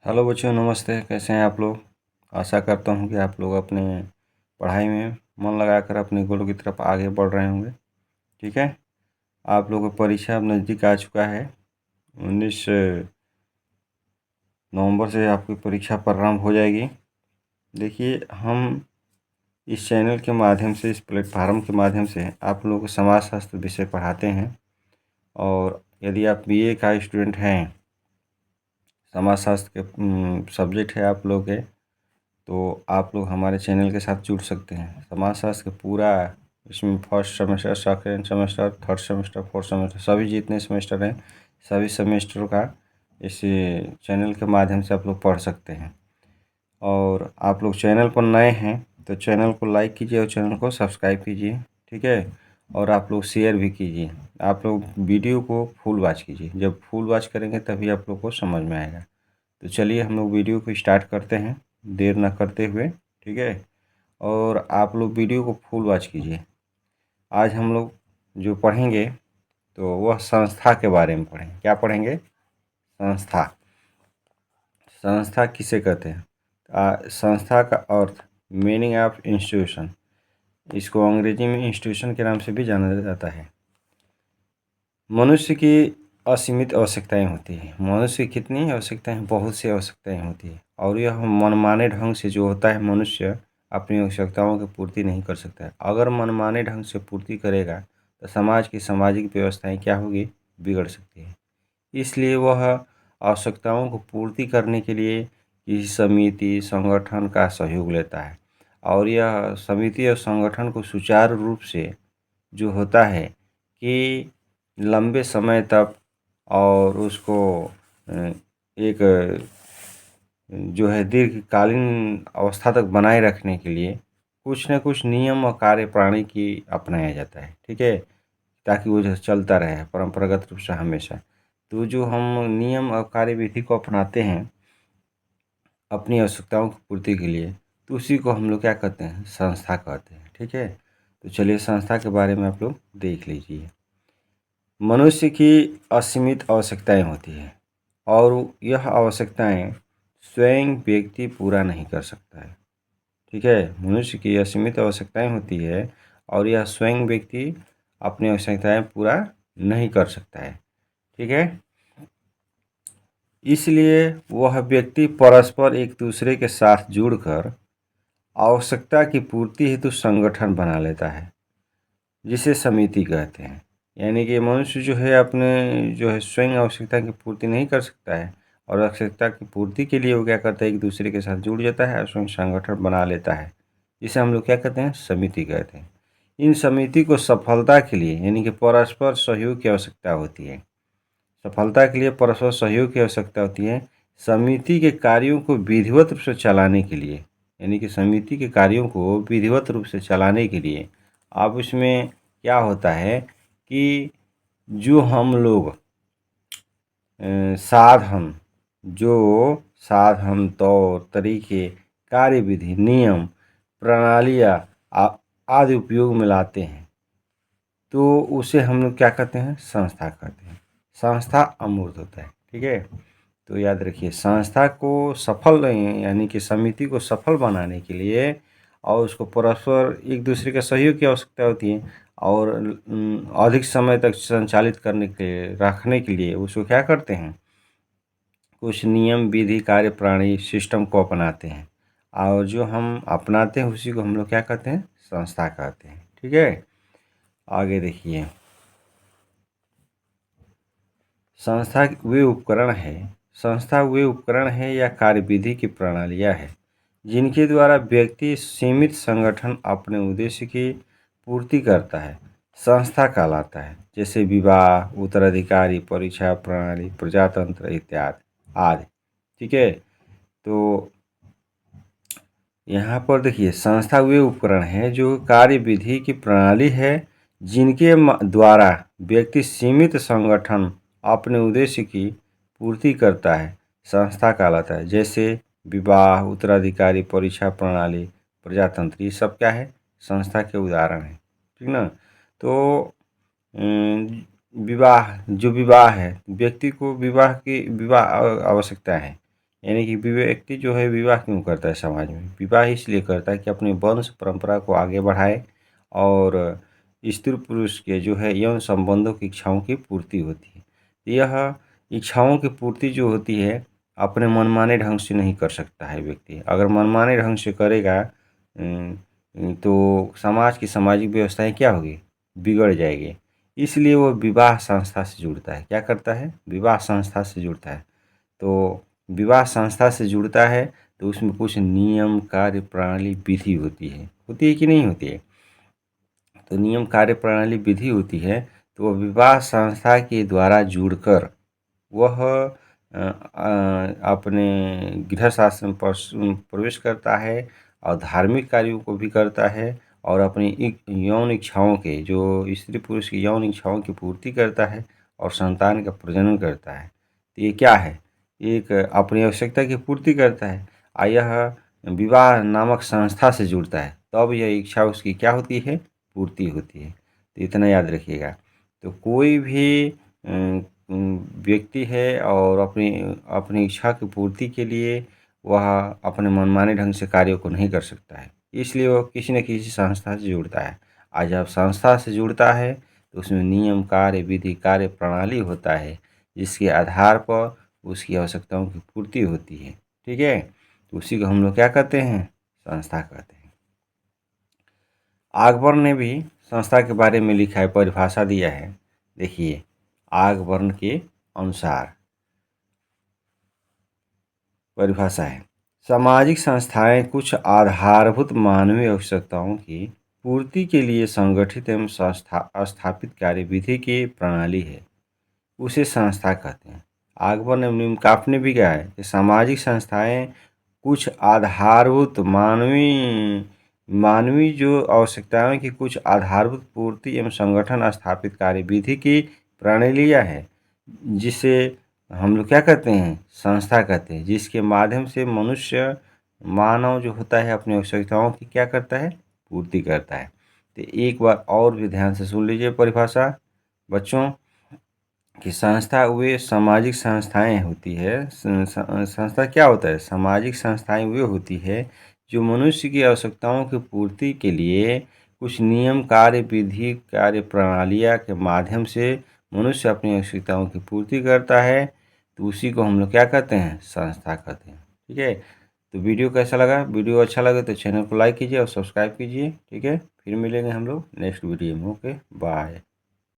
Hello बच्चों, नमस्ते। कैसे हैं आप लोग? आशा करता हूं कि आप लोग अपने पढ़ाई में मन लगाकर अपने गोलों की तरफ आगे बढ़ रहे होंगे। ठीक है। आप लोगों की परीक्षा अब नज़दीक आ चुका है। 19 नवंबर से आपकी परीक्षा प्रारंभ हो जाएगी। देखिए, हम इस चैनल के माध्यम से, इस प्लेटफार्म के माध्यम से आप लोगों को समाजशास्त्र विषय पढ़ाते हैं। और यदि आप बीए का स्टूडेंट हैं, समाजशास्त्र के सब्जेक्ट है आप लोग के, तो आप लोग हमारे चैनल के साथ जुड़ सकते हैं। समाजशास्त्र का पूरा इसमें first semester, second semester, third semester, fourth semester, सभी जितने सेमेस्टर हैं, सभी सेमेस्टरों का इस चैनल के माध्यम से आप लोग पढ़ सकते हैं। और आप लोग चैनल पर नए हैं तो चैनल को लाइक कीजिए और चैनल को सब्सक्राइब कीजिए। ठीक है। और आप लोग शेयर भी कीजिए। आप लोग वीडियो को फुल वॉच कीजिए। जब फुल वॉच करेंगे तभी आप लोग को समझ में आएगा। तो चलिए हम लोग वीडियो को स्टार्ट करते हैं, देर ना करते हुए। ठीक है। और आप लोग वीडियो को फुल वॉच कीजिए। आज हम लोग जो पढ़ेंगे तो वह संस्था के बारे में पढ़ेंगे। क्या पढ़ेंगे? संस्था। संस्था किसे कहते हैं? संस्था का अर्थ, मीनिंग ऑफ इंस्टीट्यूशन। इसको अंग्रेजी में इंस्टीट्यूशन के नाम से भी जाना जाता है। मनुष्य की असीमित आवश्यकताएं होती हैं। मनुष्य की कितनी आवश्यकताएं? बहुत सी आवश्यकताएं होती हैं। और यह मनमाने ढंग से जो होता है, मनुष्य अपनी आवश्यकताओं की पूर्ति नहीं कर सकता है। अगर मनमाने ढंग से पूर्ति करेगा तो समाज की सामाजिक व्यवस्थाएं क्या होगी? बिगड़ सकती है। इसलिए वह आवश्यकताओं को पूर्ति करने के लिए किसी समिति, संगठन का सहयोग लेता है। और यह समिति और संगठन को सुचारू रूप से जो होता है कि लंबे समय तक और उसको एक जो है दीर्घकालीन अवस्था तक बनाए रखने के लिए कुछ न कुछ नियम और कार्यप्रणाली की अपनाया जाता है। ठीक है। ताकि वो जो चलता रहे परंपरागत रूप से हमेशा। तो जो हम नियम और कार्यविधि को अपनाते हैं अपनी आवश्यकताओं की पूर्ति के लिए, तो उसी को हम लोग क्या कहते हैं? संस्था कहते हैं। ठीक है। तो चलिए संस्था के बारे में आप लोग देख लीजिए। मनुष्य की असीमित आवश्यकताएं होती हैं और यह आवश्यकताएं स्वयं व्यक्ति पूरा नहीं कर सकता है। ठीक है। मनुष्य की असीमित आवश्यकताएं होती है और यह स्वयं व्यक्ति अपनी आवश्यकताएं पूरा नहीं कर सकता है। ठीक है। इसलिए वह व्यक्ति परस्पर एक दूसरे के साथ जुड़कर आवश्यकता की पूर्ति हेतु संगठन बना लेता है, जिसे समिति कहते हैं। यानी कि मनुष्य जो है अपने जो है स्वयं आवश्यकता की पूर्ति नहीं कर सकता है और आवश्यकता की पूर्ति के लिए वो क्या करता है? एक दूसरे के साथ जुड़ जाता है और स्वयं संगठन बना लेता है, जिसे हम लोग क्या कहते हैं? समिति कहते हैं। इन समिति को सफलता के लिए यानी कि परस्पर सहयोग की आवश्यकता होती है। सफलता के लिए परस्पर सहयोग की आवश्यकता होती है। समिति के कार्यों को विधिवत रूप से चलाने के लिए, यानी कि समिति के कार्यों को विधिवत रूप से चलाने के लिए अब उसमें क्या होता है कि जो हम लोग साधन, जो साधन, तौर तरीके, कार्यविधि, नियम, प्रणालियाँ आदि उपयोग में लाते हैं, तो उसे हम लोग क्या कहते हैं? संस्था कहते हैं। संस्था अमूर्त होता है। ठीक है। तो याद रखिए, संस्था को सफल यानी कि समिति को सफल बनाने के लिए और उसको परस्पर एक दूसरे का सहयोग की आवश्यकता होती है और अधिक समय तक संचालित करने के रखने के लिए उसको क्या करते हैं? कुछ नियम, विधि, कार्य प्रणाली, सिस्टम को अपनाते हैं। और जो हम अपनाते हैं उसी को हम लोग क्या कहते हैं? संस्था कहते हैं। ठीक है। आगे देखिए, संस्था वे उपकरण है या कार्यविधि की प्रणालियाँ है जिनके द्वारा व्यक्ति सीमित संगठन अपने उद्देश्य की पूर्ति करता है। संस्था कहलाता है। जैसे विवाह, उत्तराधिकारी, परीक्षा प्रणाली, प्रजातंत्र इत्यादि आदि। ठीक है। तो यहाँ पर देखिए, संस्था वे उपकरण हैं जो कार्यविधि की प्रणाली है जिनके द्वारा व्यक्ति सीमित संगठन अपने उद्देश्य की पूर्ति करता है। संस्था कहलाता है। जैसे विवाह, उत्तराधिकारी, परीक्षा प्रणाली, प्रजातंत्र, ये सब क्या है? संस्था के उदाहरण हैं। ठीक ना। तो विवाह, जो विवाह है, व्यक्ति को विवाह की आवश्यकता है। यानी कि व्यक्ति जो है विवाह क्यों करता है समाज में? विवाह इसलिए करता है कि अपनी वंश परंपरा को आगे बढ़ाए और स्त्री पुरुष के जो है यौन संबंधों की इच्छाओं की पूर्ति होती है। यह इच्छाओं की पूर्ति जो होती है अपने मनमाने ढंग से नहीं कर सकता है व्यक्ति। अगर मनमाने ढंग से करेगा तो समाज की सामाजिक व्यवस्थाएं क्या होगी? बिगड़ जाएगी। इसलिए वो विवाह संस्था से जुड़ता है। क्या करता है? विवाह संस्था से जुड़ता है। तो विवाह संस्था से जुड़ता है तो उसमें कुछ नियम, कार्य प्रणाली, विधि होती है कि नहीं होती है? तो नियम, कार्य प्रणाली, विधि होती है तो वह विवाह संस्था के द्वारा जुड़कर वह अपने गृहस्थ आश्रम पर प्रवेश करता है और धार्मिक कार्यों को भी करता है और अपनी यौन इच्छाओं के जो स्त्री पुरुष की यौन इच्छाओं की पूर्ति करता है और संतान का प्रजनन करता है। तो ये क्या है? एक अपनी आवश्यकता की पूर्ति करता है। यह विवाह नामक संस्था से जुड़ता है तब यह इच्छा उसकी क्या होती है? पूर्ति होती है। तो इतना याद रखिएगा। तो कोई भी व्यक्ति है और अपनी अपनी इच्छा की पूर्ति के लिए वह अपने मनमाने ढंग से कार्यों को नहीं कर सकता है। इसलिए वह किसी न किसी संस्था से जुड़ता है। जब संस्था से जुड़ता है तो उसमें नियम, कार्य, विधि, कार्य प्रणाली होता है जिसके आधार पर उसकी आवश्यकताओं की पूर्ति होती है। ठीक है? तो उसी को हम लोग क्या कहते हैं? संस्था कहते हैं। अकबर ने भी संस्था के बारे में लिखा है, परिभाषा दिया है। देखिए, अकबर के अनुसार परिभाषा है, सामाजिक संस्थाएं कुछ आधारभूत मानवीय आवश्यकताओं की पूर्ति के लिए संगठित एवं स्थापित कार्यविधि की प्रणाली है, उसे संस्था कहते हैं। अकबर ने काफ ने भी कहा है कि सामाजिक संस्थाएं कुछ आधारभूत मानवीय जो आवश्यकताओं की कुछ आधारभूत पूर्ति एवं संगठन स्थापित कार्यविधि की प्रणालियाँ है, जिसे हम लोग क्या कहते हैं? संस्था कहते हैं, जिसके माध्यम से मानव जो होता है अपनी आवश्यकताओं की क्या करता है? पूर्ति करता है। तो एक बार और भी ध्यान से सुन लीजिए परिभाषा बच्चों, कि संस्था वे सामाजिक संस्थाएं होती है। संस्था क्या होता है? सामाजिक संस्थाएं वे होती है जो मनुष्य की आवश्यकताओं की पूर्ति के लिए कुछ नियम, कार्य, विधि, कार्य प्रणालियाँ के माध्यम से मनुष्य अपनी आवश्यकताओं की पूर्ति करता है। तो उसी को हम लोग क्या कहते हैं? संस्था कहते हैं। ठीक है? तो वीडियो कैसा लगा? वीडियो अच्छा लगे तो चैनल को लाइक कीजिए और सब्सक्राइब कीजिए। ठीक है? फिर मिलेंगे हम लोग नेक्स्ट वीडियो में। Okay, bye.